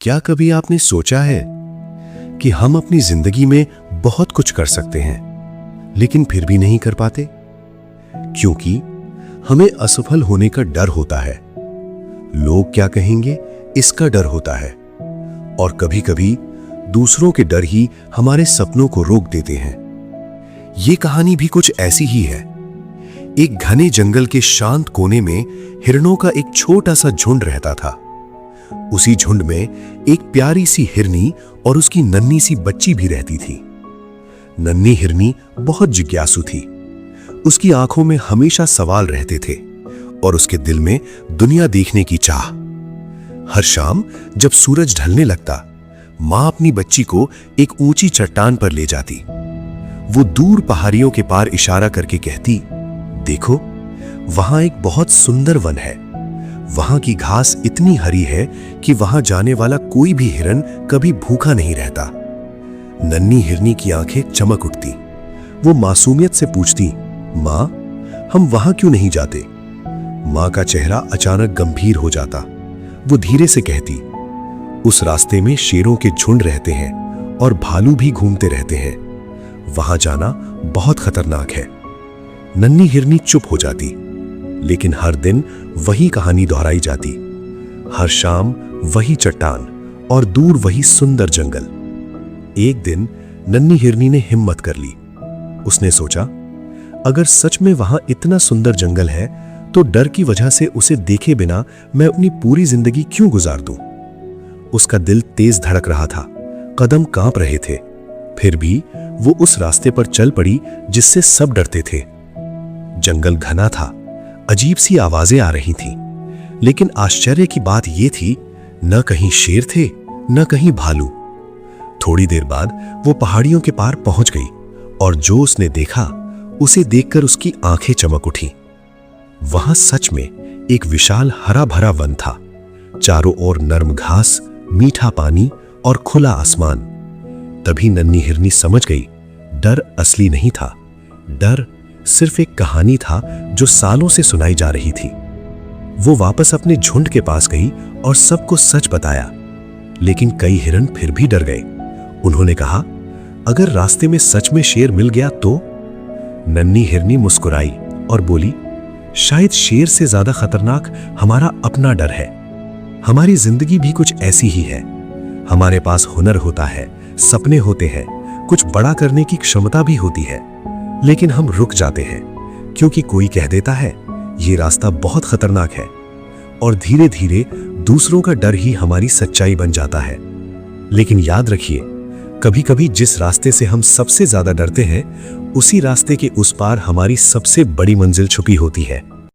क्या कभी आपने सोचा है कि हम अपनी जिंदगी में बहुत कुछ कर सकते हैं लेकिन फिर भी नहीं कर पाते? क्योंकि हमें असफल होने का डर होता है, लोग क्या कहेंगे इसका डर होता है, और कभी-कभी दूसरों के डर ही हमारे सपनों को रोक देते हैं। ये कहानी भी कुछ ऐसी ही है। एक घने जंगल के शांत कोने में हिरणों का एक छोटा सा झुंड रहता था। उसी झुंड में एक प्यारी सी हिरनी और उसकी नन्ही सी बच्ची भी रहती थी। नन्ही हिरनी बहुत जिज्ञासु थी। उसकी आंखों में हमेशा सवाल रहते थे और उसके दिल में दुनिया देखने की चाह। हर शाम जब सूरज ढलने लगता, मां अपनी बच्ची को एक ऊंची चट्टान पर ले जाती। वो दूर पहाड़ियों के पार इशारा करके कहती, देखो, वहां एक बहुत सुंदर वन है। वहां की घास इतनी हरी है कि वहां जाने वाला कोई भी हिरन कभी भूखा नहीं रहता। नन्ही हिरनी की आंखें चमक उठती। वो मासूमियत से पूछती, मां, हम वहां क्यों नहीं जाते? मां का चेहरा अचानक गंभीर हो जाता। वो धीरे से कहती, उस रास्ते में शेरों के झुंड रहते हैं और भालू भी घूमते रहते हैं। वहां जाना बहुत खतरनाक है। नन्ही हिरनी चुप हो जाती, लेकिन हर दिन वही कहानी दोहराई जाती। हर शाम वही चट्टान और दूर वही सुंदर जंगल। एक दिन नन्ही हिरनी ने हिम्मत कर ली। उसने सोचा, अगर सच में वहां इतना सुंदर जंगल है तो डर की वजह से उसे देखे बिना मैं अपनी पूरी जिंदगी क्यों गुजार दूं? उसका दिल तेज धड़क रहा था, कदम कांप रहे थे। फिर भी वो उस रास्ते पर चल पड़ी जिससे सब डरते थे। जंगल घना था, अजीब सी आवाजें आ रही थीं, लेकिन आश्चर्य की बात यह थी, न कहीं शेर थे न कहीं भालू। थोड़ी देर बाद वो पहाड़ियों के पार पहुंच गई और जो उसने देखा उसे देखकर उसकी आंखें चमक उठी। वहां सच में एक विशाल हरा भरा वन था। चारों ओर नर्म घास, मीठा पानी और खुला आसमान। तभी नन्ही हिरनी समझ गई, डर असली नहीं था। डर सिर्फ एक कहानी था जो सालों से सुनाई जा रही थी। वो वापस अपने झुंड के पास गई और सबको सच बताया, लेकिन कई हिरन फिर भी डर गए। उन्होंने कहा, अगर रास्ते में सच में शेर मिल गया तो? नन्ही हिरनी मुस्कुराई और बोली, शायद शेर से ज्यादा खतरनाक हमारा अपना डर है। हमारी जिंदगी भी कुछ ऐसी ही है। हमारे पास हुनर होता है, सपने होते हैं, कुछ बड़ा करने की क्षमता भी होती है, लेकिन हम रुक जाते हैं क्योंकि कोई कह देता है ये रास्ता बहुत खतरनाक है, और धीरे धीरे दूसरों का डर ही हमारी सच्चाई बन जाता है। लेकिन याद रखिए, कभी कभी जिस रास्ते से हम सबसे ज्यादा डरते हैं, उसी रास्ते के उस पार हमारी सबसे बड़ी मंजिल छुपी होती है।